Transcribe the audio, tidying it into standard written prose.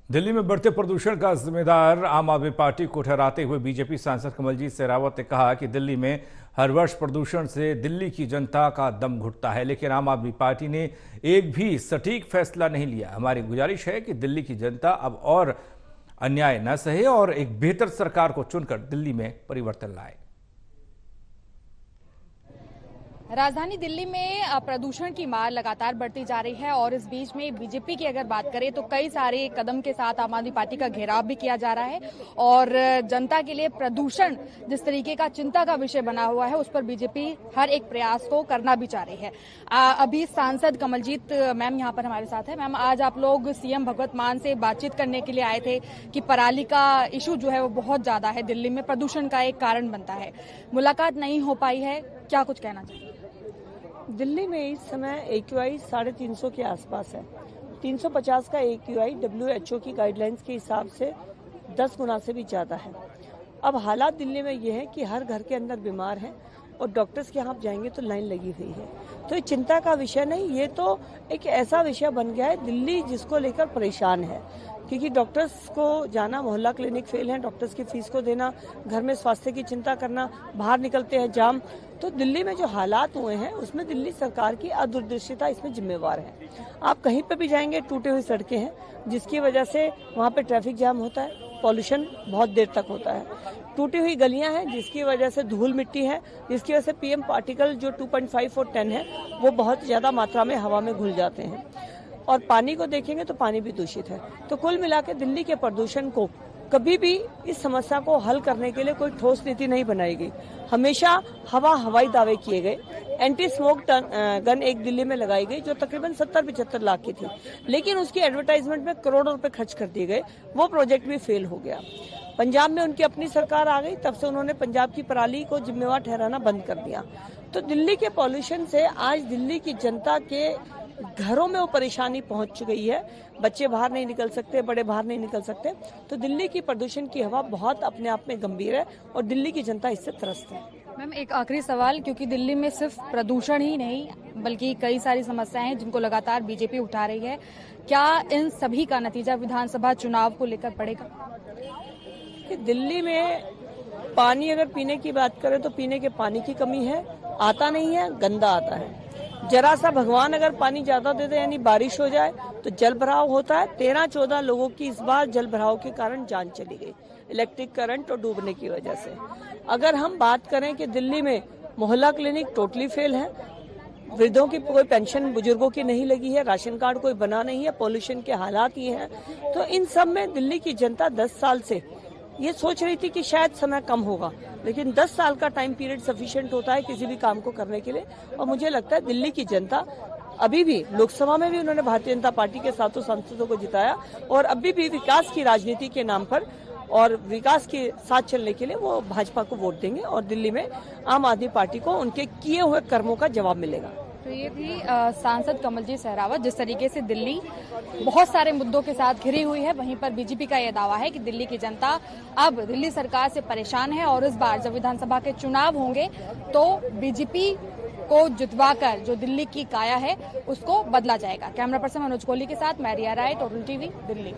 दिल्ली में बढ़ते प्रदूषण का जिम्मेदार आम आदमी पार्टी को ठहराते हुए बीजेपी सांसद कमलजीत शेरावत ने कहा कि दिल्ली में हर वर्ष प्रदूषण से दिल्ली की जनता का दम घुटता है, लेकिन आम आदमी पार्टी ने एक भी सटीक फैसला नहीं लिया। हमारी गुजारिश है कि दिल्ली की जनता अब और अन्याय न सहे और एक बेहतर सरकार को चुनकर दिल्ली में परिवर्तन लाए। राजधानी दिल्ली में प्रदूषण की मार लगातार बढ़ती जा रही है और इस बीच में बीजेपी की अगर बात करें तो कई सारे कदम के साथ आम आदमी पार्टी का घेराव भी किया जा रहा है और जनता के लिए प्रदूषण जिस तरीके का चिंता का विषय बना हुआ है उस पर बीजेपी हर एक प्रयास को करना भी चाह रही है। अभी सांसद कमलजीत मैम यहाँ पर हमारे साथ है। मैम, आज आप लोग सीएम भगवंत मान से बातचीत करने के लिए आए थे कि पराली का इशू जो है वो बहुत ज्यादा है, दिल्ली में प्रदूषण का एक कारण बनता है। मुलाकात नहीं हो पाई है, क्या कुछ कहना चाहिए? दिल्ली में इस समय AQI 350 के आसपास है। 350 का AQI WHO की गाइडलाइंस के हिसाब से 10 गुना से भी ज़्यादा है। अब हालात दिल्ली में ये है कि हर घर के अंदर बीमार हैं और डॉक्टर्स के यहाँ आप जाएंगे तो लाइन लगी हुई है। तो ये चिंता का विषय नहीं, ये तो एक ऐसा विषय बन गया है दिल्ली जिसको लेकर परेशान है, क्योंकि डॉक्टर्स को जाना, मोहल्ला क्लिनिक फेल है, डॉक्टर्स की फीस को देना, घर में स्वास्थ्य की चिंता करना, बाहर निकलते हैं जाम। तो दिल्ली में जो हालात हुए हैं उसमें दिल्ली सरकार की अदूरदर्शिता इसमें जिम्मेवार है। आप कहीं पर भी जाएंगे टूटी हुई सड़कें हैं जिसकी वजह से वहाँ पे ट्रैफिक जाम होता है, पॉल्यूशन बहुत देर तक होता है। टूटी हुई गलियां हैं जिसकी वजह से धूल मिट्टी है, जिसकी वजह से PM पार्टिकल जो 2.5 और 10 है वो बहुत ज्यादा मात्रा में हवा में घुल जाते हैं। और पानी को देखेंगे तो पानी भी दूषित है। तो कुल मिलाकर दिल्ली के प्रदूषण को कभी भी इस समस्या को हल करने के लिए कोई ठोस नीति नहीं बनाई गई। हमेशा हवाई दावे किए गए। एंटी स्मोक गन एक दिल्ली में लगाई गई जो तकरीबन 70-75 लाख की थी, लेकिन उसकी एडवर्टाइजमेंट में करोड़ों रुपए खर्च कर दिए गए। वो प्रोजेक्ट भी फेल हो गया। पंजाब में उनकी अपनी सरकार आ गई, तब से उन्होंने पंजाब की पराली को जिम्मेवार ठहराना बंद कर दिया। तो दिल्ली के पॉल्यूशन से आज दिल्ली की जनता के घरों में वो परेशानी पहुंच गई है। बच्चे बाहर नहीं निकल सकते, बड़े बाहर नहीं निकल सकते। तो दिल्ली की प्रदूषण की हवा बहुत अपने आप में गंभीर है और दिल्ली की जनता इससे त्रस्त है। मैम, एक आखिरी सवाल, क्योंकि दिल्ली में सिर्फ प्रदूषण ही नहीं बल्कि कई सारी समस्याएं हैं जिनको लगातार बीजेपी उठा रही है, क्या इन सभी का नतीजा विधानसभा चुनाव को लेकर पड़ेगा? दिल्ली में पानी अगर पीने की बात करें तो पीने के पानी की कमी है, आता नहीं है, गंदा आता है। जरा सा भगवान अगर पानी ज्यादा दे दे यानी बारिश हो जाए तो जल भराव होता है। 13-14 लोगों की इस बार जल भराव के कारण जान चली गई, इलेक्ट्रिक करंट और डूबने की वजह से। अगर हम बात करें कि दिल्ली में मोहल्ला क्लिनिक टोटली फेल है, वृद्धों की कोई पेंशन बुजुर्गों की नहीं लगी है, राशन कार्ड कोई बना नहीं है, पॉल्यूशन के हालात ये हैं। तो इन सब में दिल्ली की जनता 10 साल से ये सोच रही थी कि शायद समय कम होगा, लेकिन 10 साल का टाइम पीरियड सफिशिएंट होता है किसी भी काम को करने के लिए। और मुझे लगता है दिल्ली की जनता अभी भी, लोकसभा में भी उन्होंने भारतीय जनता पार्टी के 7 सांसदों को जिताया और अभी भी विकास की राजनीति के नाम पर और विकास के साथ चलने के लिए वो भाजपा को वोट देंगे और दिल्ली में आम आदमी पार्टी को उनके किए हुए कर्मों का जवाब मिलेगा। तो ये थी सांसद कमलजीत शेरावत। जिस तरीके से दिल्ली बहुत सारे मुद्दों के साथ घिरी हुई है, वहीं पर बीजेपी का यह दावा है कि दिल्ली की जनता अब दिल्ली सरकार से परेशान है और इस बार जब विधानसभा के चुनाव होंगे तो बीजेपी को जितवाकर जो दिल्ली की काया है उसको बदला जाएगा। कैमरा पर्सन मनोज कोहली के साथ मैं रिया राय, टोटल टीवी, दिल्ली।